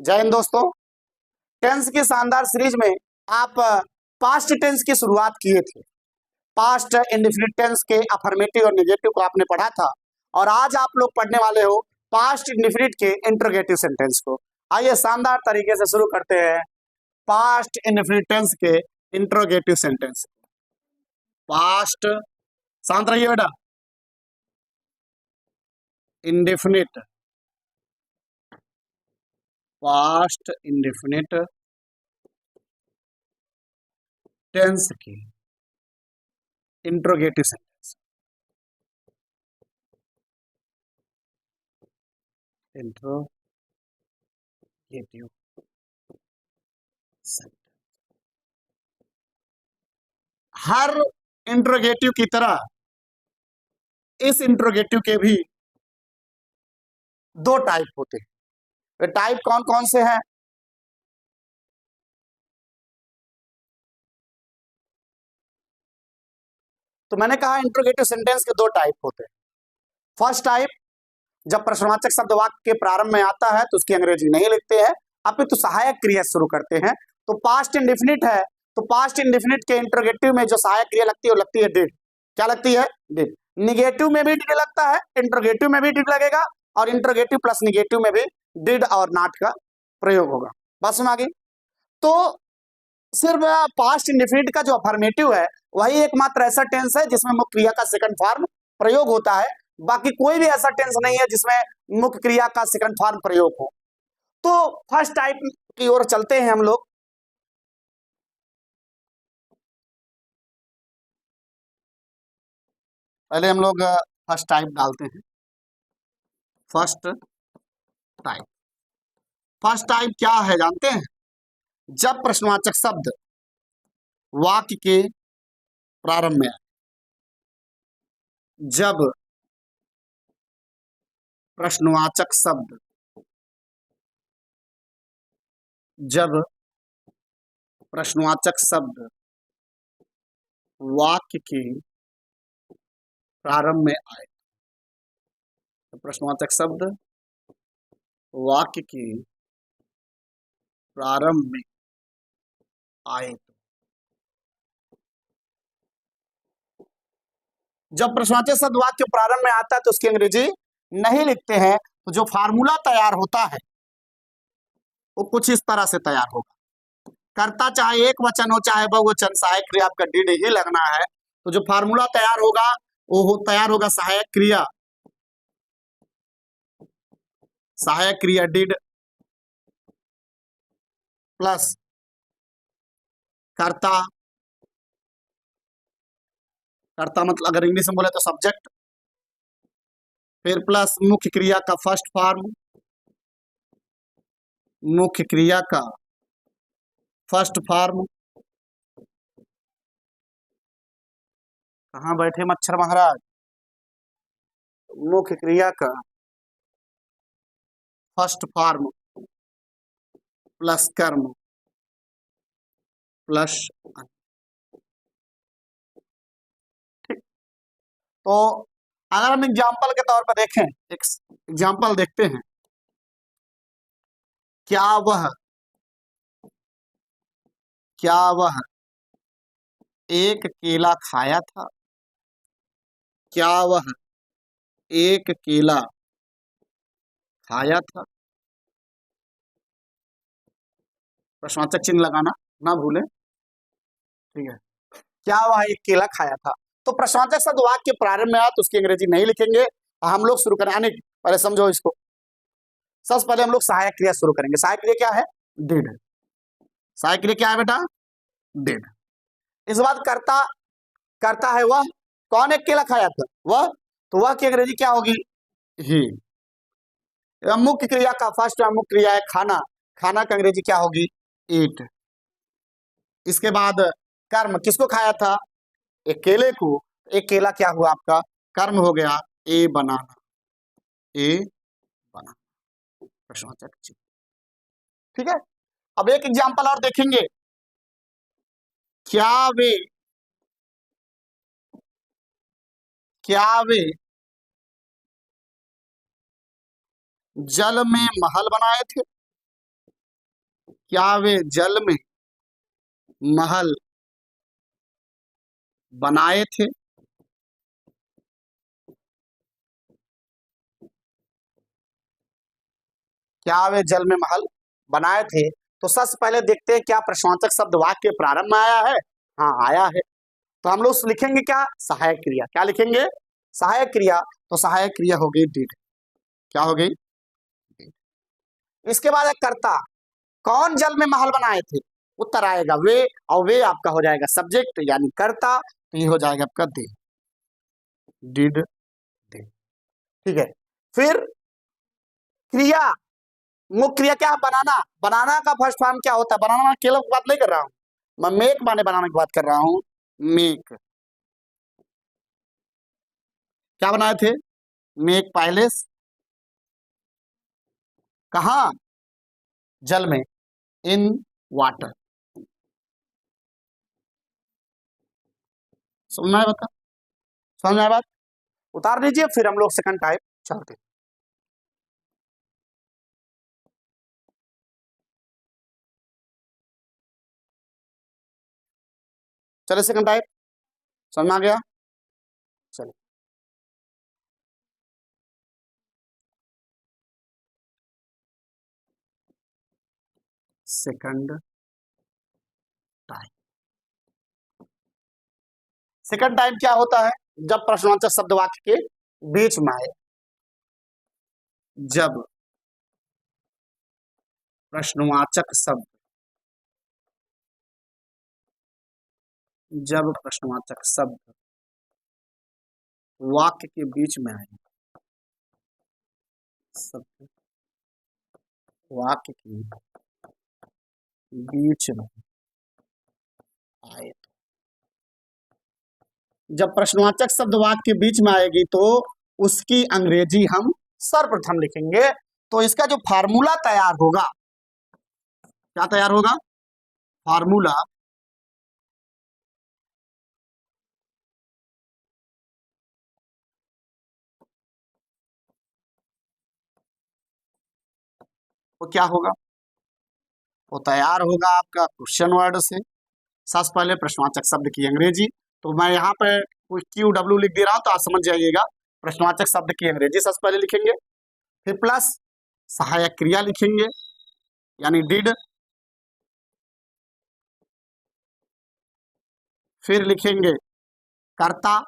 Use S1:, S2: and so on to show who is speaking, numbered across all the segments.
S1: जय हिंद दोस्तों। टेंस की शानदार सीरीज में आप पास्ट टेंस की शुरुआत किए थे। पास्ट इंडेफिनिट टेंस के अफर्मेटिव और नेगेटिव को आपने पढ़ा था और आज आप लोग पढ़ने वाले हो पास्ट इंडेफिनिट के इंटरोगेटिव सेंटेंस को। आइए शानदार तरीके से शुरू करते हैं पास्ट इंडेफिनिट टेंस के इंटरोगेटिव सेंटेंस। पास्ट, शांत रहिए बेटा। इंडेफिनिट, पास्ट इंडेफिनिट टेंस की इंट्रोगेटिव सेंटेंस। इंट्रोगेटिव सेंटेंस हर इंट्रोगेटिव की तरह इस इंट्रोगेटिव के भी दो टाइप होते हैं। वे टाइप कौन कौन से हैं? तो मैंने कहा इंट्रोगेटिव सेंटेंस के दो टाइप होते हैं। फर्स्ट टाइप, जब प्रश्नवाचक शब्द वाक्य के प्रारंभ में आता है तो उसकी अंग्रेजी नहीं लिखते हैं, अपितु सहायक क्रिया शुरू करते हैं। तो पास्ट इंडेफिनिट है, तो पास्ट इंडेफिनिट के इंट्रोगेटिव में जो सहायक क्रिया लगती है वो लगती है डिड। क्या लगती है? डिड। निगेटिव में भी डिड लगता है, इंट्रोगेटिव में भी डिड लगेगा और इंट्रोगेटिव प्लस निगेटिव में भी डिड और नॉट का प्रयोग होगा। बात सुना गई? तो सिर्फ पास्ट इंडेफिनिट का जो अफर्मेटिव है वही एकमात्र ऐसा टेंस है जिसमें मुख्य क्रिया का सेकंड फॉर्म प्रयोग होता है। बाकी कोई भी ऐसा टेंस नहीं है जिसमें मुख्य क्रिया का सेकंड फॉर्म प्रयोग हो। तो फर्स्ट टाइप की ओर चलते हैं हम लोग। पहले हम लोग फर्स्ट टाइप डालते हैं। फर्स्ट टाइप, फर्स्ट टाइप क्या है जानते हैं? जब प्रश्नवाचक शब्द वाक्य के प्रारंभ में आए, जब प्रश्नवाचक शब्द, जब प्रश्नवाचक शब्द वाक्य के प्रारंभ में आए, तो प्रश्नवाचक शब्द वाक्य के प्रारंभ में आए, जब प्रश्नवाचक शब्द वाक्य प्रारंभ में आता है तो उसकी अंग्रेजी नहीं लिखते हैं। तो जो फार्मूला तैयार होता है वो कुछ इस तरह से तैयार होगा। कर्ता चाहे एक वचन हो चाहे बहुवचन, सहायक क्रिया आपका डिड ही लगना है। तो जो फार्मूला तैयार होगा वो तैयार होगा सहायक क्रिया, सहायक क्रिया डिड प्लस कर्ता, कर्ता मतलब अगर इंग्लिश में बोले तो सब्जेक्ट, फिर प्लस मुख्य क्रिया का फर्स्ट फॉर्म, मुख्य क्रिया का फर्स्ट फॉर्म। कहाँ बैठे मच्छर महाराज? मुख्य क्रिया का फर्स्ट फॉर्म प्लस कर्म प्लस। ठीक, तो अगर हम एग्जाम्पल के तौर पर देखें, एक एग्जाम्पल देखते हैं। क्या वह, क्या वह एक केला खाया था? क्या वह एक केला खाया था? प्रश्नवाचक चिन्ह लगाना ना भूलें, ठीक है। क्या वह एक केला खाया था? तो प्रश्नवाचक शब्द वाक्य प्रारंभ में आया तो उसकी अंग्रेजी नहीं लिखेंगे। हम लोग शुरू करें, पहले समझो इसको। सबसे पहले हम लोग सहायक क्रिया शुरू करेंगे। सहायक क्रिया क्या है? डिड। सहायक क्रिया क्या है बेटा? डिड। इस बात कर्ता, कर्ता है वह। कौन एक केला खाया था? वह। तो वह की अंग्रेजी क्या होगी? ही। मुख्य क्रिया का फर्स्ट मुख्य क्रिया है खाना, खाना की अंग्रेजी क्या होगी? ईट। इसके बाद कर्म, किसको खाया था? एक केले को। एक केला क्या हुआ आपका? कर्म हो गया ए बनाना, ए बनाना, प्रश्नवाचक चिन्ह। ठीक है। अब एक एग्जांपल और देखेंगे। क्या वे, क्या वे जल में महल बनाए थे? क्या वे जल में महल बनाए थे? क्या वे जल में महल बनाए थे? तो सबसे पहले देखते हैं क्या प्रश्नवाचक शब्द वाक्य के प्रारंभ में आया है। हाँ आया है। तो हम लोग लिखेंगे क्या? सहायक क्रिया। क्या लिखेंगे? सहायक क्रिया। तो सहायक क्रिया हो गई डिड। क्या हो गई? इसके बाद है कर्ता। कौन जल में महल बनाए थे? उत्तर आएगा वे, और वे आपका हो जाएगा सब्जेक्ट यानी कर्ता, तो ये हो जाएगा आपका दे। Did they. ठीक है। फिर क्रिया, मुख्य क्रिया क्या? बनाना। बनाना का फर्स्ट फॉर्म क्या होता है? बनाना मैं केवल बात नहीं कर रहा हूं, मैं मेक माने बनाने की बात कर रहा हूं। मेक। क्या बनाए थे? Make palace. कहा? जल में। In water. समझ में आया? बता, समझ में आया बात? उतार दीजिए, फिर हम लोग सेकंड टाइप चलते हैं। चले सेकंड टाइप, समझ में आ गया? चलो सेकंड टाइप। सेकंड टाइप क्या होता है? जब प्रश्नवाचक शब्द वाक्य के बीच में आए। जब प्रश्नवाचक शब्द, जब प्रश्नवाचक शब्द वाक्य के बीच में आए। शब्द वाक्य के बीच में आए। जब प्रश्नवाचक शब्द वाक्य के बीच में आएगी तो उसकी अंग्रेजी हम सर्वप्रथम लिखेंगे। तो इसका जो फार्मूला तैयार होगा, क्या तैयार होगा? फार्मूला वो क्या होगा? वो तैयार होगा आपका क्वेश्चन वर्ड से। सबसे पहले प्रश्नवाचक शब्द की अंग्रेजी, तो मैं यहाँ पे कुछ QW लिख दे रहा हूं तो आप समझ जाइएगा। प्रश्नवाचक शब्द की अंग्रेजी सबसे पहले लिखेंगे, फिर प्लस सहायक क्रिया लिखेंगे यानी डिड, फिर लिखेंगे कर्ता।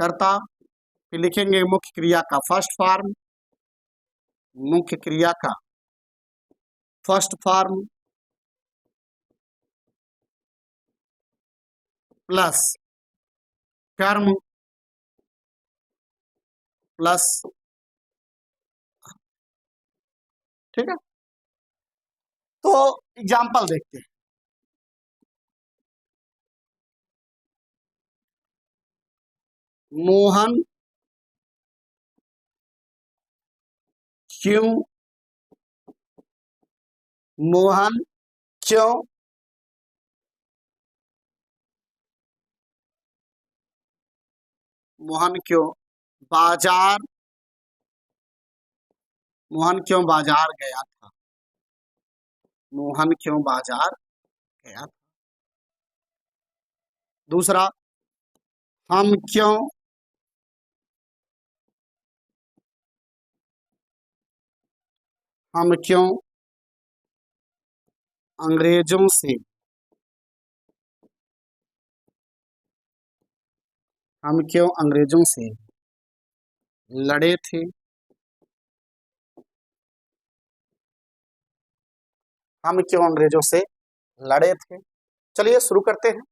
S1: कर्ता, फिर लिखेंगे मुख्य क्रिया का फर्स्ट फॉर्म। मुख्य क्रिया का फर्स्ट फॉर्म प्लस कर्म प्लस। ठीक है। तो एग्जाम्पल देखते हैं। मोहन क्यों, मोहन क्यों मोहन क्यों बाजार, मोहन क्यों बाजार गया था। मोहन क्यों बाजार गया था। दूसरा, हम क्यों, हम क्यों अंग्रेजों से, हम क्यों अंग्रेजों से लड़े थे। हम क्यों अंग्रेजों से लड़े थे। चलिए शुरू करते हैं।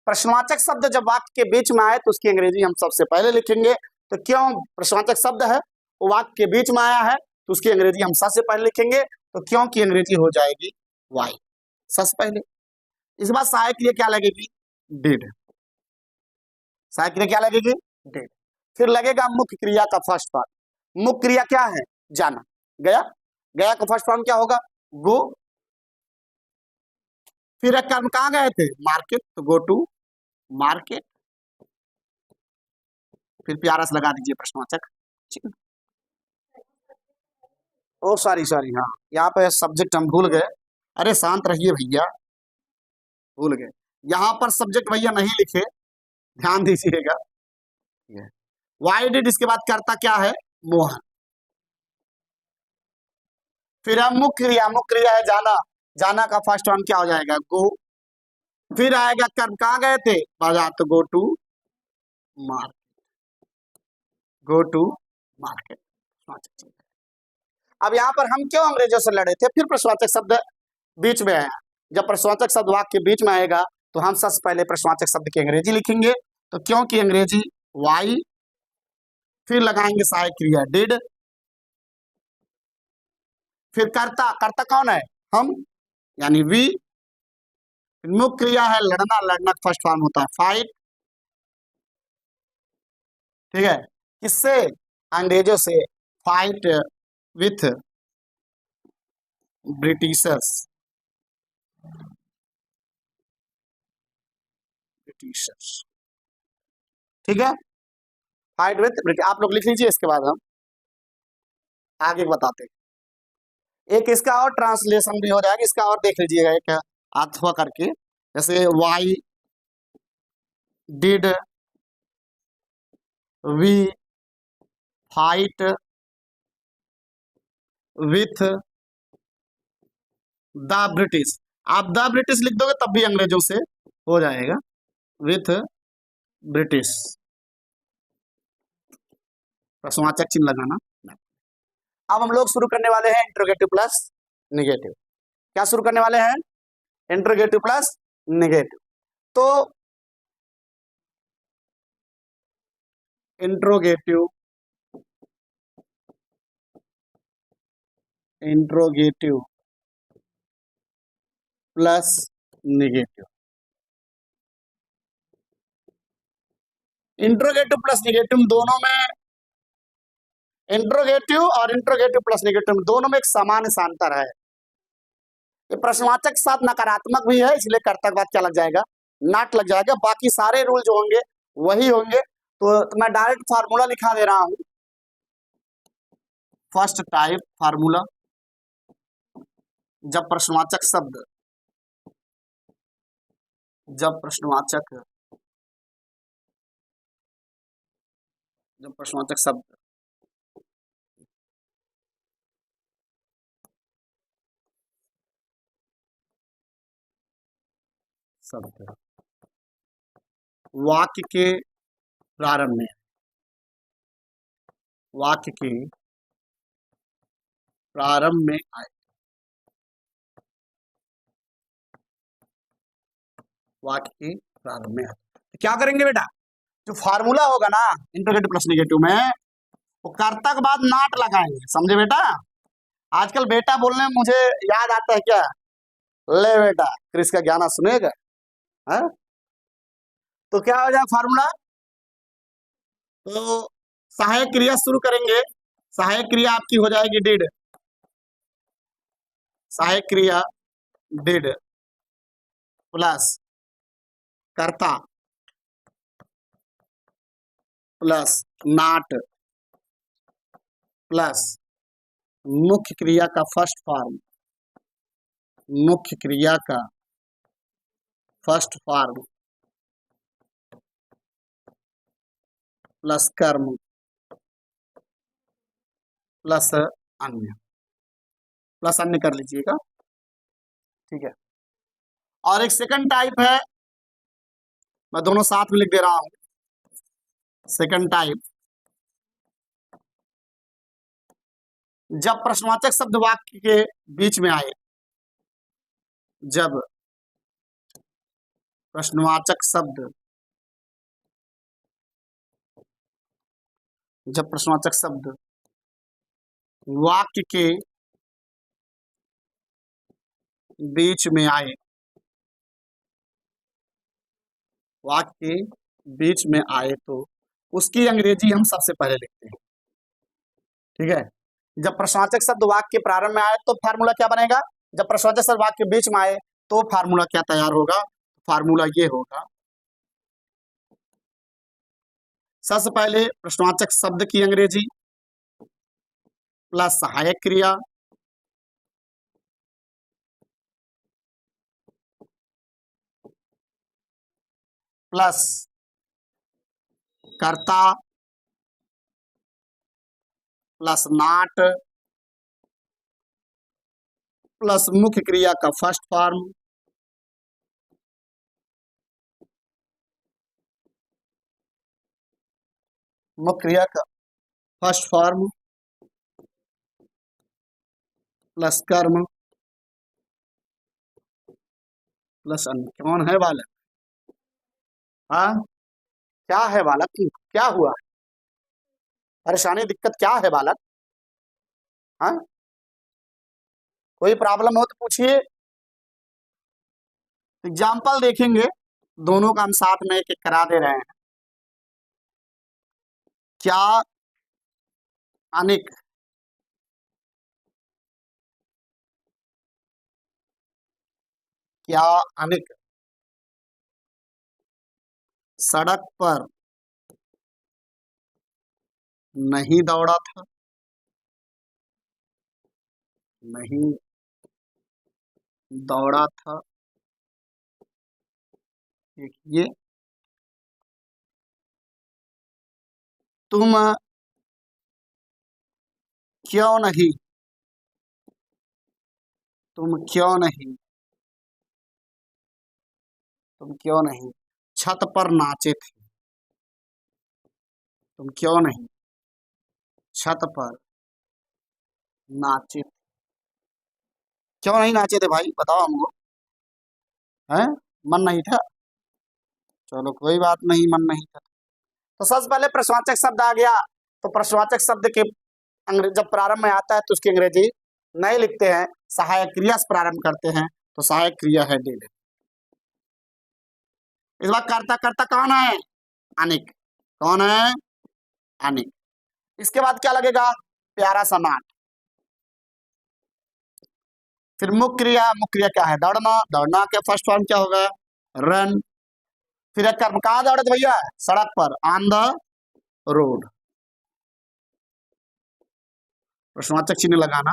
S1: प्रश्नवाचक शब्द जब वाक्य के बीच में आए तो उसकी अंग्रेजी हम सबसे पहले लिखेंगे। तो क्यों प्रश्नवाचक शब्द है वो वाक्य के बीच में आया है तो उसकी अंग्रेजी हम सबसे पहले लिखेंगे। तो क्यों की अंग्रेजी हो जाएगी वाई, सबसे पहले। इस बार सहायक क्रिया क्या लगेगी? डिड। सहायक क्रिया क्या लगेगी? डिड। फिर लगेगा मुख्य क्रिया का फर्स्ट फॉर्म। मुख्य क्रिया क्या है? जाना। गया। गया का फर्स्ट फॉर्म क्या होगा? गो। फिर कर्म कहाँ गए थे? मार्केट, तो गो टू मार्केट। फिर प्यारा से लगा दीजिए प्रश्नवाचक चिन्ह। ओ सॉरी सॉरी, हाँ यहाँ पे सब्जेक्ट हम भूल गए। अरे शांत रहिए भैया, भूल गए। यहाँ पर सब्जेक्ट भैया नहीं लिखे, ध्यान दीजिएगा। वाई डिड, इसके बाद कर्ता क्या है? मोहन। फिर हम मुख्य क्रिया, मुख्य क्रिया है जाना, जाना का फर्स्ट फॉर्म क्या हो जाएगा? गो। फिर आएगा कर्म, कहाँ गए थे? बाजार, तो go to market, go to market. अब यहाँ पर हम क्यों अंग्रेजों से लड़े थे? फिर प्रश्नवाचक शब्द बीच में आया। जब प्रश्नवाचक शब्द वाक्य के बीच में आएगा तो हम सबसे पहले प्रश्नवाचक शब्द की अंग्रेजी लिखेंगे। तो क्योंकि अंग्रेजी वाई, फिर लगाएंगे सहायक क्रिया डिड, फिर कर्ता, कर्ता कौन है? हम, यानी वी। मुख्य क्रिया है लड़ना, लड़ना फर्स्ट फॉर्म होता है फाइट, ठीक है। किससे? अंग्रेजों से। फाइट विथ ब्रिटिशर्स, ब्रिटिशर्स, ठीक है। फाइट विथ ब्रिटिश, आप लोग लिख लीजिए, इसके बाद हम आगे बताते हैं। एक इसका और ट्रांसलेशन भी हो जाएगा, इसका और देख लीजिएगा एक अथवा करके, जैसे why did we fight with the British. आप द ब्रिटिश लिख दोगे तब भी अंग्रेजों से हो जाएगा, विथ ब्रिटिश, प्रश्नवाचक चिन्ह लगाना। अब हम लोग शुरू करने वाले हैं इंट्रोगेटिव प्लस निगेटिव। क्या शुरू करने वाले हैं? Interrogative plus negative. तो interrogative, interrogative plus negative, interrogative plus negative दोनों में, इंट्रोगेटिव और इंट्रोगेटिव प्लस निगेटिव दोनों में एक सामान्य सा अंतर है। ये प्रश्नवाचक के साथ नकारात्मक भी है, इसलिए कर्ता के बाद क्या लग जाएगा? नॉट लग जाएगा। बाकी सारे रूल जो होंगे वही होंगे। तो मैं डायरेक्ट फार्मूला लिखा दे रहा हूं। फर्स्ट टाइप फार्मूला, जब प्रश्नवाचक शब्द, जब प्रश्नवाचक, जब प्रश्नवाचक शब्द शब्द वाक्य के प्रारंभ में, वाक्य के प्रारंभ में आए, वाक्य के प्रारंभ में आए, तो क्या करेंगे बेटा? जो फार्मूला होगा ना इंट्रोगेटिव प्लस निगेटिव में, वो कर्ता के बाद नॉट लगाएंगे, समझे बेटा? आजकल बेटा बोलने में मुझे याद आता है क्या? ले बेटा क्रिस का गाना सुनेगा, है? तो क्या हो जाए फार्मूला? तो सहायक क्रिया शुरू करेंगे, सहायक क्रिया आपकी हो जाएगी डिड, सहायक क्रिया डिड प्लस कर्ता प्लस नॉट प्लस मुख्य क्रिया का फर्स्ट फॉर्म, मुख्य क्रिया का फर्स्ट फॉर्म प्लस कर्म प्लस अन्य, प्लस अन्य कर लीजिएगा, ठीक है। और एक सेकंड टाइप है, मैं दोनों साथ में लिख दे रहा हूं। सेकंड टाइप, जब प्रश्नवाचक शब्द वाक्य के बीच में आए, जब प्रश्नवाचक शब्द, जब प्रश्नवाचक शब्द वाक्य के बीच में आए, वाक्य के बीच में आए, तो उसकी अंग्रेजी हम सबसे पहले लिखते हैं, ठीक है। जब प्रश्नवाचक शब्द वाक्य के प्रारंभ में आए तो फार्मूला क्या बनेगा? जब प्रश्नवाचक शब्द वाक्य के बीच में आए तो फार्मूला क्या तैयार होगा? फार्मूला ये होगा, सबसे पहले प्रश्नवाचक शब्द की अंग्रेजी प्लस सहायक क्रिया प्लस कर्ता प्लस नाट प्लस मुख्य क्रिया का फर्स्ट फॉर्म मुख्य क्रिया का फर्स्ट फॉर्म प्लस कर्म प्लस अन्य। कौन है बालक? हाँ, क्या है बालक? क्या हुआ? परेशानी दिक्कत क्या है बालक? हाँ, कोई प्रॉब्लम हो तो पूछिए। एग्जाम्पल देखेंगे, दोनों का हम साथ में एक एक करा दे रहे हैं। क्या अनिक क्या अनिक सड़क पर नहीं दौड़ा था? नहीं दौड़ा था। देखिए, तुम क्यों नहीं तुम क्यों नहीं तुम क्यों नहीं छत पर नाचे थे? तुम क्यों नहीं छत पर नाचे थे? क्यों नहीं नाचे थे भाई, बताओ हमको। हैं? मन नहीं था? चलो कोई बात नहीं, मन नहीं था। तो सबसे पहले प्रश्नवाचक शब्द आ गया। तो प्रश्नवाचक शब्द के जब प्रारंभ में आता है तो उसकी अंग्रेजी नहीं लिखते हैं, सहायक क्रिया से प्रारंभ करते हैं। तो सहायक क्रिया है डिड। इस बार कर्ता कर्ता कौन है? अनिक। कौन है? अनिक। इसके बाद क्या लगेगा? प्यारा सा नाट। फिर मुख्य क्रिया क्या है? दौड़ना। दौड़ना के फर्स्ट फॉर्म क्या होगा? रन। फिर एक कर्म, कहाँ दौड़े थे भैया? सड़क पर, ऑन द रोड। प्रश्नवाचक चिन्ह लगाना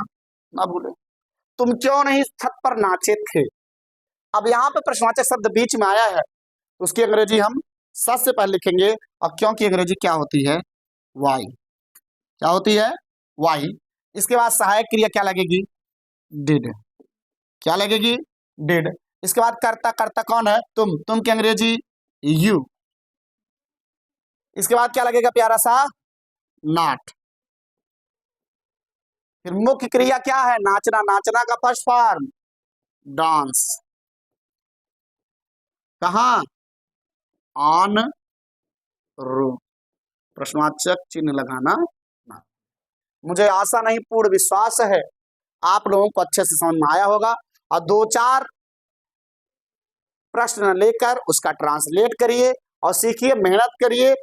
S1: ना भूले। तुम क्यों नहीं छत पर नाचे थे? अब यहाँ पे प्रश्नवाचक शब्द बीच में आया है, उसकी अंग्रेजी हम सच से पहले लिखेंगे। और क्यों की अंग्रेजी क्या होती है? वाई। क्या होती है? वाई। इसके बाद सहायक क्रिया क्या लगेगी? डिड। क्या लगेगी? डिड। इसके बाद कर्ता कर्ता कौन है? तुम की अंग्रेजी यू। इसके बाद क्या लगेगा प्यारा सा? नॉट। फिर मुख्य क्रिया क्या है? नाचना। नाचना का फर्स्ट फॉर्म डांस। कहा? On road. प्रश्नवाचक चिन्ह लगाना ना। मुझे आशा नहीं पूर्ण विश्वास है आप लोगों को अच्छे से समझ में आया होगा। और दो चार प्रश्न लेकर उसका ट्रांसलेट करिए और सीखिए, मेहनत करिए।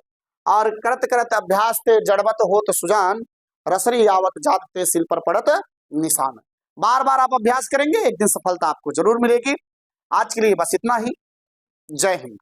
S1: और करत करत अभ्यास ते जड़वत हो तो सुजान, रसरी यावत जात ते सिल पर पड़त निशान। बार बार आप अभ्यास करेंगे, एक दिन सफलता आपको जरूर मिलेगी। आज के लिए बस इतना ही। जय हिंद।